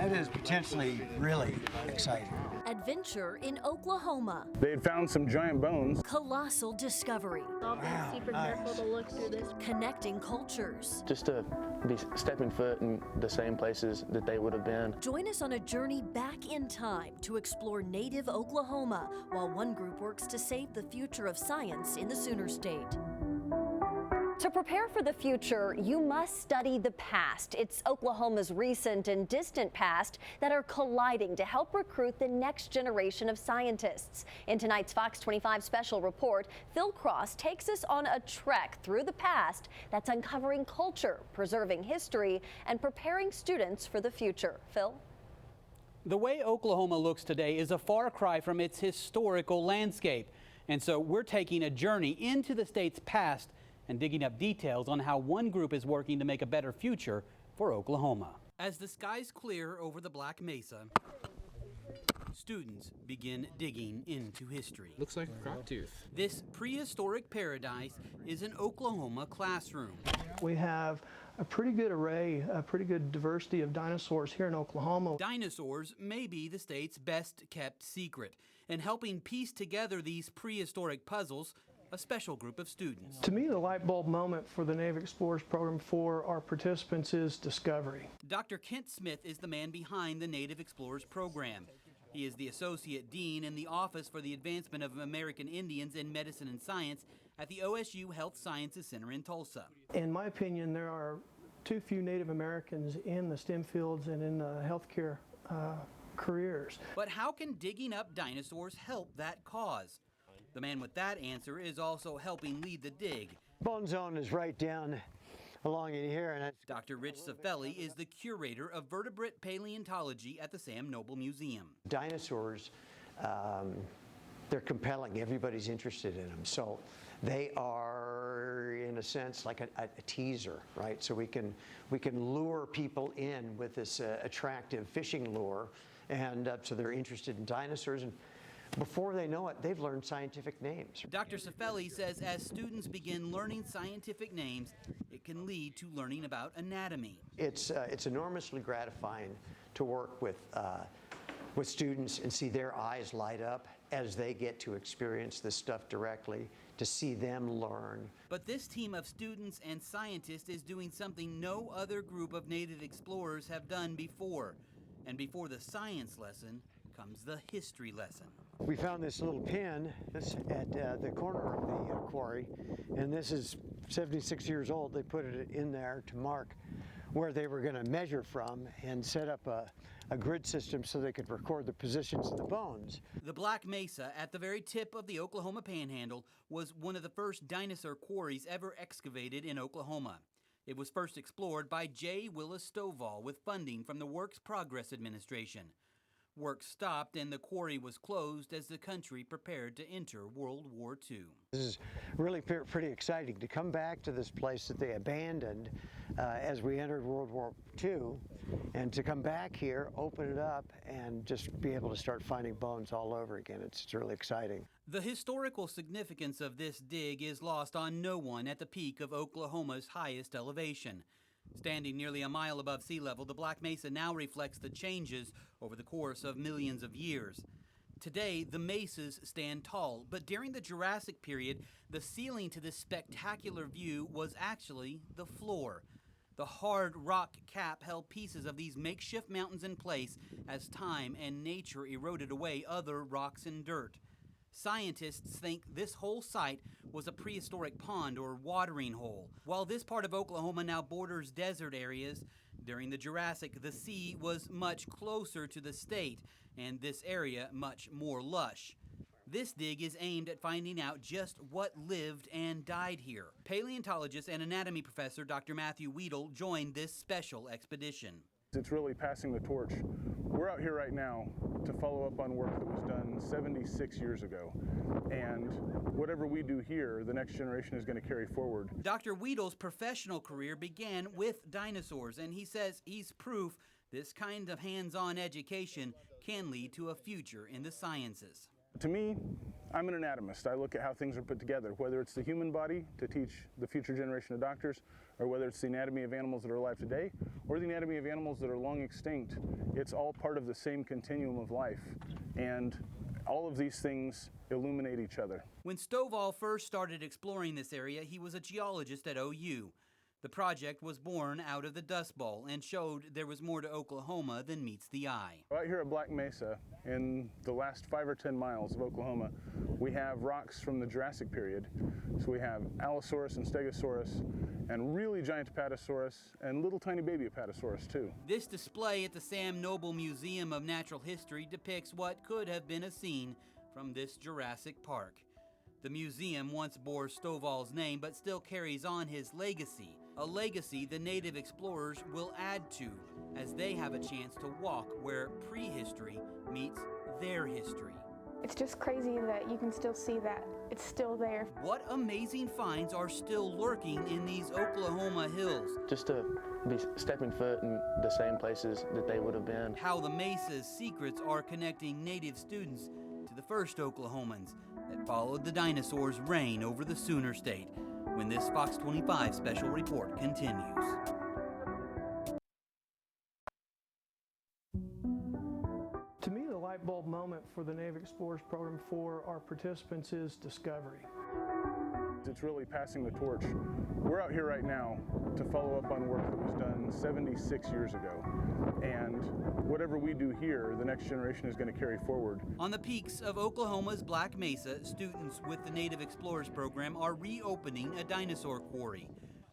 That is potentially really exciting. Adventure in Oklahoma. They had found some giant bones. Colossal discovery. I'll be super careful to look through this. Connecting cultures. Just to be stepping foot in the same places that they would have been. Join us on a journey back in time to explore native Oklahoma while one group works to save the future of science in the Sooner State. To prepare for the future, you must study the past. It's Oklahoma's recent and distant past that are colliding to help recruit the next generation of scientists. In tonight's Fox 25 special report, Phil Cross takes us on a trek through the past that's uncovering culture, preserving history, and preparing students for the future. Phil? The way Oklahoma looks today is a far cry from its historical landscape. And so we're taking a journey into the state's past and digging up details on how one group is working to make a better future for Oklahoma. As the skies clear over the Black Mesa, students begin digging into history. Looks like a crop tooth. This prehistoric paradise is an Oklahoma classroom. We have a pretty good array, a pretty good diversity of dinosaurs here in Oklahoma. Dinosaurs may be the state's best kept secret, and helping piece together these prehistoric puzzles, a special group of students. To me, the light bulb moment for the Native Explorers program for our participants is discovery. Dr. Kent Smith is the man behind the Native Explorers program. He is the Associate Dean in the Office for the Advancement of American Indians in Medicine and Science at the OSU Health Sciences Center in Tulsa. In my opinion, there are too few Native Americans in the STEM fields and in the healthcare careers. But how can digging up dinosaurs help that cause? The man with that answer is also helping lead the dig. Bone zone is right down along in here. And Dr. Rich Safelli is the curator of vertebrate paleontology at the Sam Noble Museum. dinosaurs, they're compelling. Everybody's interested in them. So they are, in a sense, like a teaser, right? So we can lure people in with this attractive fishing lure, and so they're interested in dinosaurs. And before they know it, they've learned scientific names. Dr. Safelli says as students begin learning scientific names, it can lead to learning about anatomy. It's enormously gratifying to work with students and see their eyes light up as they get to experience this stuff directly, to see them learn. But this team of students and scientists is doing something no other group of Native explorers have done before. And before the science lesson comes the history lesson. We found this little pin at the corner of the quarry, and this is 76 years old. They put it in there to mark where they were going to measure from and set up a grid system so they could record the positions of the bones. The Black Mesa, at the very tip of the Oklahoma Panhandle, was one of the first dinosaur quarries ever excavated in Oklahoma. It was first explored by J. Willis Stovall with funding from the Works Progress Administration. Work stopped and the quarry was closed as the country prepared to enter World War II. This is really pretty exciting to come back to this place that they abandoned as we entered World War II, and to come back here, open it up, and just be able to start finding bones all over again. It's really exciting. The historical significance of this dig is lost on no one at the peak of Oklahoma's highest elevation. Standing nearly a mile above sea level, the Black Mesa now reflects the changes over the course of millions of years. Today, the mesas stand tall, but during the Jurassic period, the ceiling to this spectacular view was actually the floor. The hard rock cap held pieces of these makeshift mountains in place as time and nature eroded away other rocks and dirt. Scientists think this whole site was a prehistoric pond or watering hole. While this part of Oklahoma now borders desert areas, during the Jurassic, the sea was much closer to the state, and this area much more lush. This dig is aimed at finding out just what lived and died here. Paleontologist and anatomy professor Dr. Matthew Weedle joined this special expedition. It's really passing the torch. We're out here right now to follow up on work that was done 76 years ago. And whatever we do here, the next generation is going to carry forward. Dr. Weedle's professional career began with dinosaurs, and he says he's proof this kind of hands-on education can lead to a future in the sciences. To me, I'm an anatomist. I look at how things are put together, whether it's the human body to teach the future generation of doctors, or whether it's the anatomy of animals that are alive today or the anatomy of animals that are long extinct, it's all part of the same continuum of life. And all of these things illuminate each other. When Stovall first started exploring this area, he was a geologist at OU. The project was born out of the Dust Bowl and showed there was more to Oklahoma than meets the eye. Out here at Black Mesa, in the last 5 or 10 miles of Oklahoma, we have rocks from the Jurassic period. So we have Allosaurus and Stegosaurus, and really giant Apatosaurus, and little tiny baby Apatosaurus too. This display at the Sam Noble Museum of Natural History depicts what could have been a scene from this Jurassic Park. The museum once bore Stovall's name, but still carries on his legacy, a legacy the native explorers will add to as they have a chance to walk where prehistory meets their history. It's just crazy that you can still see that it's still there. What amazing finds are still lurking in these Oklahoma hills? Just to be stepping foot in the same places that they would have been. How the Mesa's secrets are connecting native students to the first Oklahomans that followed the dinosaurs' reign over the Sooner State, when this Fox 25 special report continues. To me, the light bulb moment for the Native Explorers Program for our participants is discovery. It's really passing the torch. We're out here right now to follow up on work that was done 76 years ago. And whatever we do here, the next generation is going to carry forward. On the peaks of Oklahoma's Black Mesa, students with the Native Explorers Program are reopening a dinosaur quarry,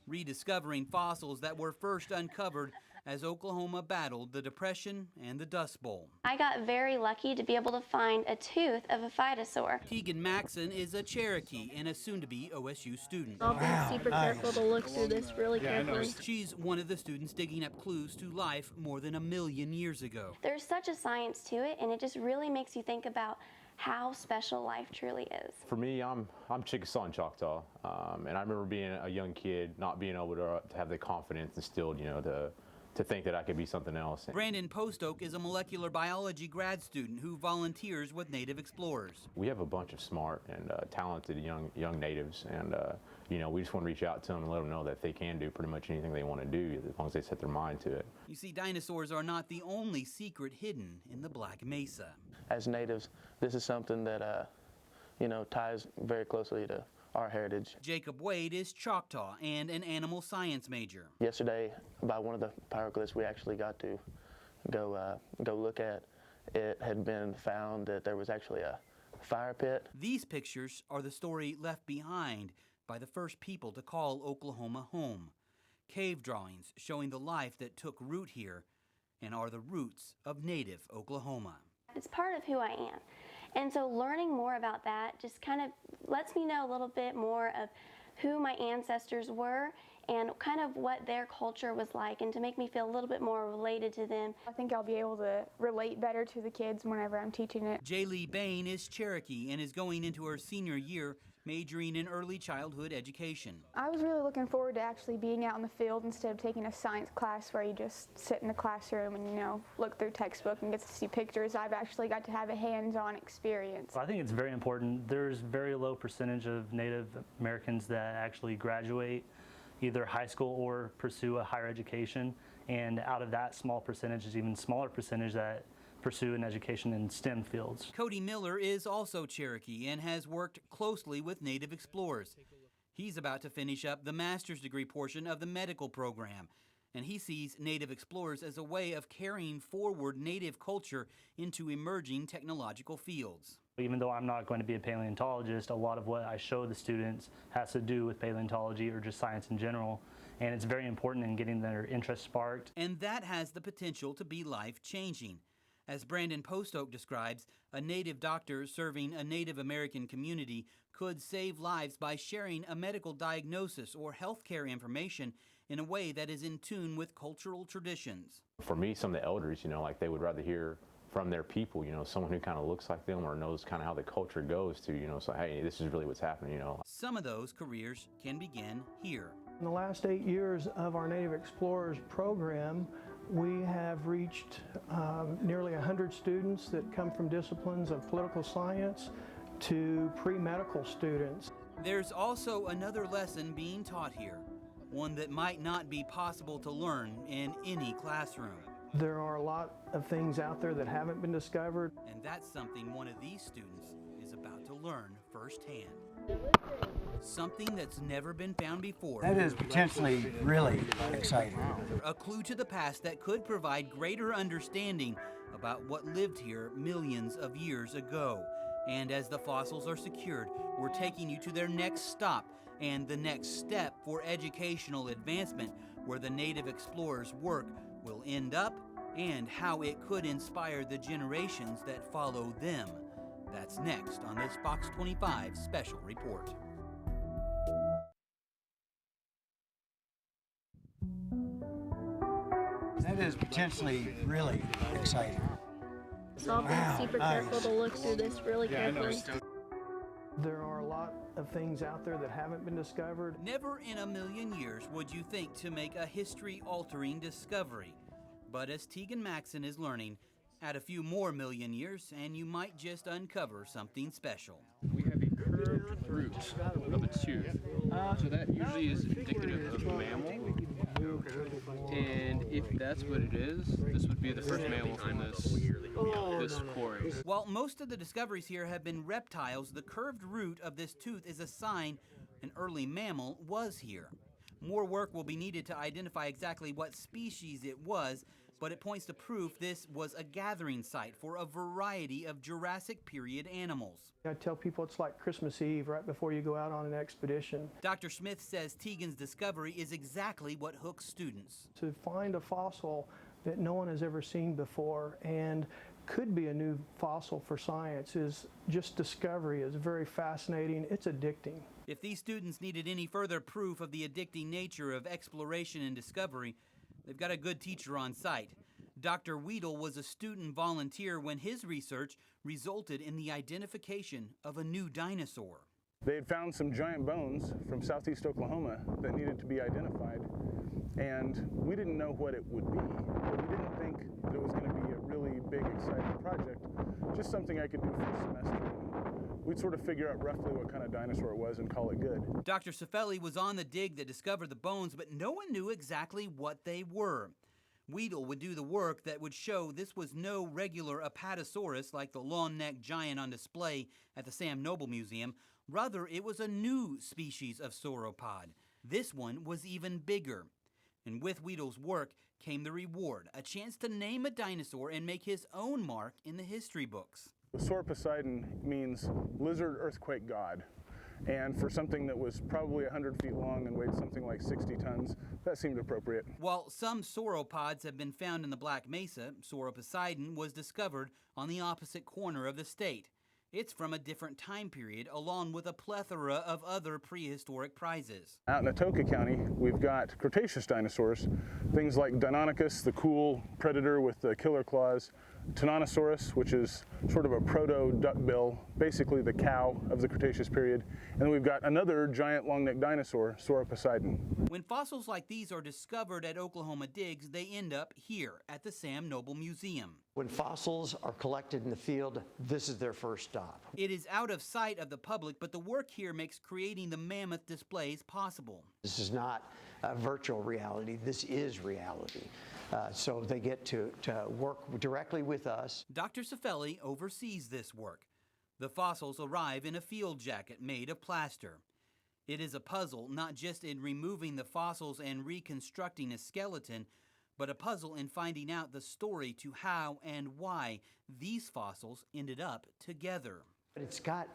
rediscovering fossils that were first uncovered as Oklahoma battled the Depression and the Dust Bowl. I got very lucky to be able to find a tooth of a phytosaur. Tegan Maxon is a Cherokee and a soon-to-be OSU student. I'll be super careful to look through this really carefully. She's one of the students digging up clues to life more than 1 million years ago. There's such a science to it, and it just really makes you think about how special life truly is. For me, I'm Chickasaw and Choctaw, and I remember being a young kid, not being able to have the confidence instilled, to think that I could be something else. Brandon Postoke is a molecular biology grad student who volunteers with Native Explorers. We have a bunch of smart and talented young natives, and we just want to reach out to them and let them know that they can do pretty much anything they want to do as long as they set their mind to it. You see, dinosaurs are not the only secret hidden in the Black Mesa. As natives, this is something that ties very closely to our heritage. Jacob Wade is Choctaw and an animal science major. Yesterday, by one of the pyroglyphs we actually got to go look at, it had been found that there was actually a fire pit. These pictures are the story left behind by the first people to call Oklahoma home. Cave drawings showing the life that took root here and are the roots of native Oklahoma. It's part of who I am. And so learning more about that just kind of lets me know a little bit more of who my ancestors were and kind of what their culture was like, and to make me feel a little bit more related to them. I think I'll be able to relate better to the kids whenever I'm teaching it. Jaylee Bain is Cherokee and is going into her senior year majoring in early childhood education. I was really looking forward to actually being out in the field instead of taking a science class where you just sit in the classroom and, look through textbook and get to see pictures. I've actually got to have a hands-on experience. I think it's very important. There's very low percentage of Native Americans that actually graduate either high school or pursue a higher education. And out of that small percentage, is even smaller percentage that pursue an education in STEM fields. Cody Miller is also Cherokee and has worked closely with Native Explorers. He's about to finish up the master's degree portion of the medical program, and he sees Native Explorers as a way of carrying forward Native culture into emerging technological fields. Even though I'm not going to be a paleontologist, a lot of what I show the students has to do with paleontology or just science in general, and it's very important in getting their interest sparked. And that has the potential to be life-changing. As Brandon Postoke describes, a Native doctor serving a Native American community could save lives by sharing a medical diagnosis or healthcare information in a way that is in tune with cultural traditions. For me, some of the elders, they would rather hear from their people, someone who kind of looks like them or knows kind of how the culture goes to, so hey, this is really what's happening, Some of those careers can begin here. In the last 8 years of our Native Explorers program, we have reached nearly 100 students that come from disciplines of political science to pre-medical students. There's also another lesson being taught here. one that might not be possible to learn in any classroom. There are a lot of things out there that haven't been discovered. And that's something one of these students is about to learn firsthand. Something that's never been found before. That is potentially really exciting. A clue to the past that could provide greater understanding about what lived here millions of years ago. And as the fossils are secured, we're taking you to their next stop and the next step for educational advancement, where the native explorers' work will end up and how it could inspire the generations that follow them. That's next on this Fox 25 special report. That is potentially really exciting. So I'll be super careful to look through this really carefully. There are a lot of things out there that haven't been discovered. Never in a million years would you think to make a history-altering discovery. But as Tegan Maxon is learning, add a few more million years and you might just uncover something special. We have a curved root of a tooth. So that usually is indicative of a mammal. And if that's what it is, this would be the first mammal from this quarry. While most of the discoveries here have been reptiles, the curved root of this tooth is a sign an early mammal was here. More work will be needed to identify exactly what species it was, but it points to proof this was a gathering site for a variety of Jurassic period animals. I tell people it's like Christmas Eve right before you go out on an expedition. Dr. Smith says Tegan's discovery is exactly what hooks students. To find a fossil that no one has ever seen before and could be a new fossil for science is just discovery. It's very fascinating. It's addicting. If these students needed any further proof of the addicting nature of exploration and discovery, they've got a good teacher on site. Dr. Weedle was a student volunteer when his research resulted in the identification of a new dinosaur. They had found some giant bones from southeast Oklahoma that needed to be identified, and we didn't know what it would be, but we didn't think that it was going to be a really big, exciting project, just something I could do for a semester. We'd sort of figure out roughly what kind of dinosaur it was and call it good. Dr. Cifelli was on the dig that discovered the bones, but no one knew exactly what they were. Weedle would do the work that would show this was no regular Apatosaurus like the long-necked giant on display at the Sam Noble Museum. Rather, it was a new species of sauropod. This one was even bigger. And with Weedle's work came the reward, a chance to name a dinosaur and make his own mark in the history books. Sauroposeidon means lizard earthquake god. And for something that was probably 100 feet long and weighed something like 60 tons, that seemed appropriate. While some sauropods have been found in the Black Mesa, Sauroposeidon was discovered on the opposite corner of the state. It's from a different time period, along with a plethora of other prehistoric prizes. Out in Atoka County, we've got Cretaceous dinosaurs, things like Deinonychus, the cool predator with the killer claws, Tyrannosaurus, which is sort of a proto-duckbill, basically the cow of the Cretaceous period. And then we've got another giant long-necked dinosaur, Sauroposeidon. When fossils like these are discovered at Oklahoma digs, they end up here at the Sam Noble Museum. When fossils are collected in the field, this is their first stop. It is out of sight of the public, but the work here makes creating the mammoth displays possible. This is not virtual reality, this is reality. So they get to work directly with us. Dr. Cifelli oversees this work. The fossils arrive in a field jacket made of plaster. It is a puzzle not just in removing the fossils and reconstructing a skeleton, but a puzzle in finding out the story to how and why these fossils ended up together. It's got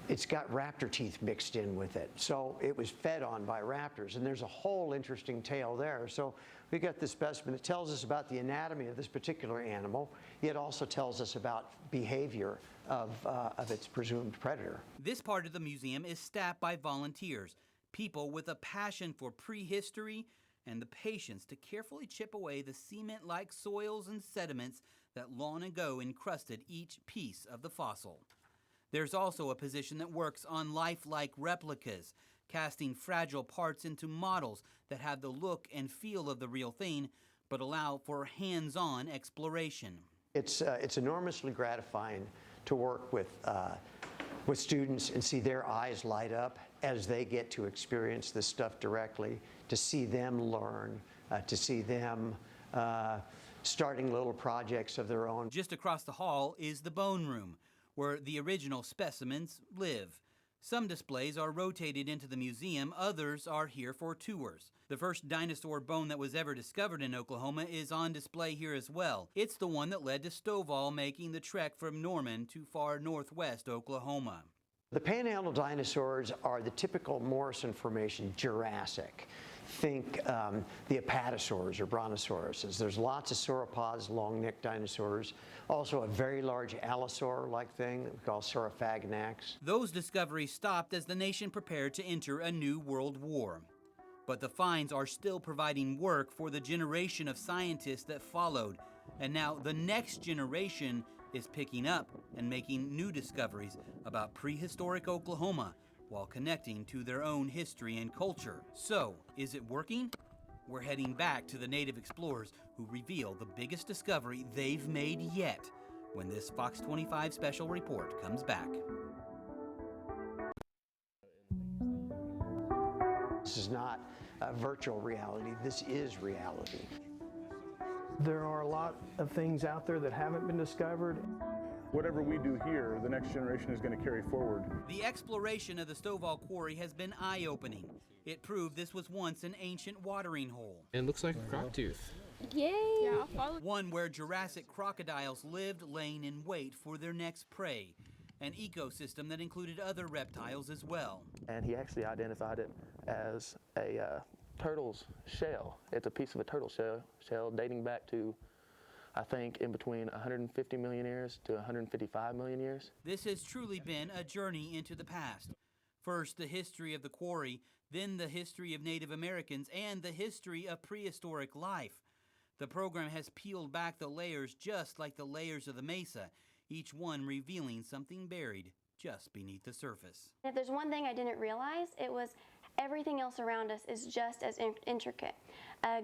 raptor teeth mixed in with it. So it was fed on by raptors, and there's a whole interesting tale there. So we got this specimen. It tells us about the anatomy of this particular animal. It also tells us about behavior of its presumed predator. This part of the museum is staffed by volunteers, people with a passion for prehistory and the patience to carefully chip away the cement-like soils and sediments that long ago encrusted each piece of the fossil. There's also a position that works on lifelike replicas, casting fragile parts into models that have the look and feel of the real thing, but allow for hands-on exploration. It's enormously gratifying to work with with students and see their eyes light up as they get to experience this stuff directly, to see them learn, to see them starting little projects of their own. Just across the hall is the bone room, where the original specimens live. Some displays are rotated into the museum, others are here for tours. The first dinosaur bone that was ever discovered in Oklahoma is on display here as well. It's the one that led to Stovall making the trek from Norman to far northwest Oklahoma. The panhandle dinosaurs are the typical Morrison Formation Jurassic. Think the apatosaurs or brontosauruses. There's lots of sauropods, long-necked dinosaurs. Also a very large allosaur-like thing that we call Saurophaganax. Those discoveries stopped as the nation prepared to enter a new world war. But the finds are still providing work for the generation of scientists that followed. And now the next generation is picking up and making new discoveries about prehistoric Oklahoma while connecting to their own history and culture. So, is it working? We're heading back to the native explorers who reveal the biggest discovery they've made yet when this Fox 25 special report comes back. This is not a virtual reality, this is reality. There are a lot of things out there that haven't been discovered. Whatever we do here, the next generation is going to carry forward. The exploration of the Stovall Quarry has been eye-opening. It proved this was once an ancient watering hole. It looks like a croc tooth. Yay! Yeah, one where Jurassic crocodiles lived laying in wait for their next prey. An ecosystem that included other reptiles as well. And he actually identified it as a turtle's shell. It's a piece of a turtle shell dating back to, I think, in between 150 million years to 155 million years. This has truly been a journey into the past. First, the history of the quarry, then the history of Native Americans, and the history of prehistoric life. The program has peeled back the layers just like the layers of the mesa, each one revealing something buried just beneath the surface. If there's one thing I didn't realize, it was everything else around us is just as intricate.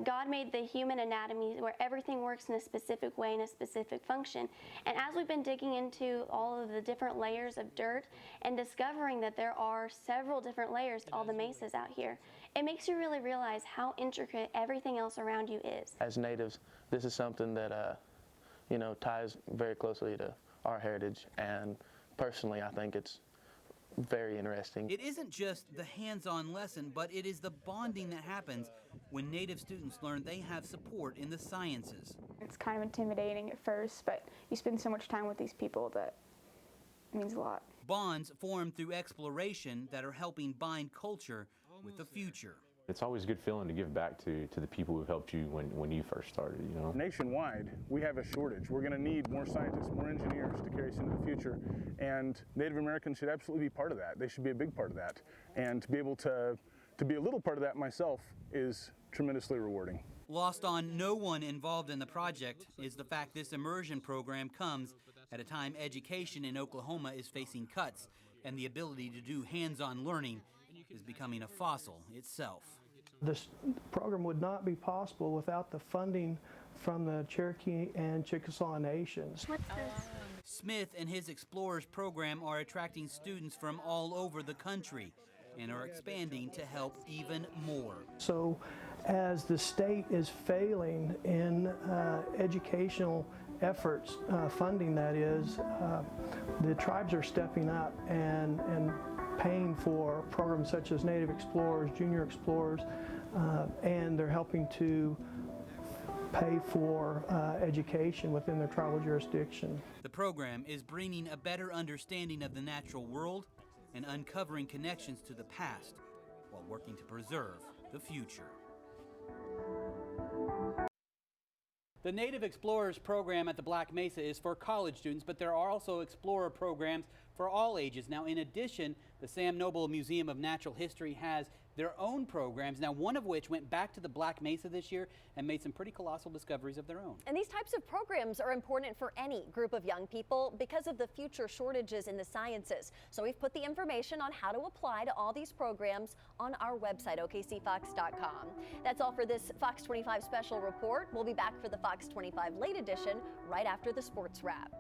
God made the human anatomy where everything works in a specific way, in a specific function. And as we've been digging into all of the different layers of dirt and discovering that there are several different layers to all the mesas out here, it makes you really realize how intricate everything else around you is. As natives, this is something that ties very closely to our heritage, and personally I think it's very interesting. It isn't just the hands-on lesson, but it is the bonding that happens when Native students learn they have support in the sciences. It's kind of intimidating at first, but you spend so much time with these people that it means a lot. Bonds formed through exploration that are helping bind culture with the future. It's always a good feeling to give back to the people who helped you when you first started, you know. Nationwide, we have a shortage. We're going to need more scientists, more engineers to carry us into the future, and Native Americans should absolutely be part of that. They should be a big part of that, and to be able to be a little part of that myself is tremendously rewarding. Lost on no one involved in the project is the fact this immersion program comes at a time education in Oklahoma is facing cuts, and the ability to do hands-on learning is becoming a fossil itself. This program would not be possible without the funding from the Cherokee and Chickasaw nations. What's this? Smith and his Explorers program are attracting students from all over the country and are expanding to help even more. So as the state is failing in educational efforts, funding that is, the tribes are stepping up and paying for programs such as Native Explorers, Junior Explorers, and they're helping to pay for education within their tribal jurisdiction. The program is bringing a better understanding of the natural world and uncovering connections to the past while working to preserve the future. The Native Explorers program at the Black Mesa is for college students, but there are also Explorer programs for all ages. Now, in addition, the Sam Noble Museum of Natural History has their own programs, now one of which went back to the Black Mesa this year and made some pretty colossal discoveries of their own. And these types of programs are important for any group of young people because of the future shortages in the sciences. So we've put the information on how to apply to all these programs on our website, okcfox.com. That's all for this Fox 25 special report. We'll be back for the Fox 25 Late Edition right after the sports wrap.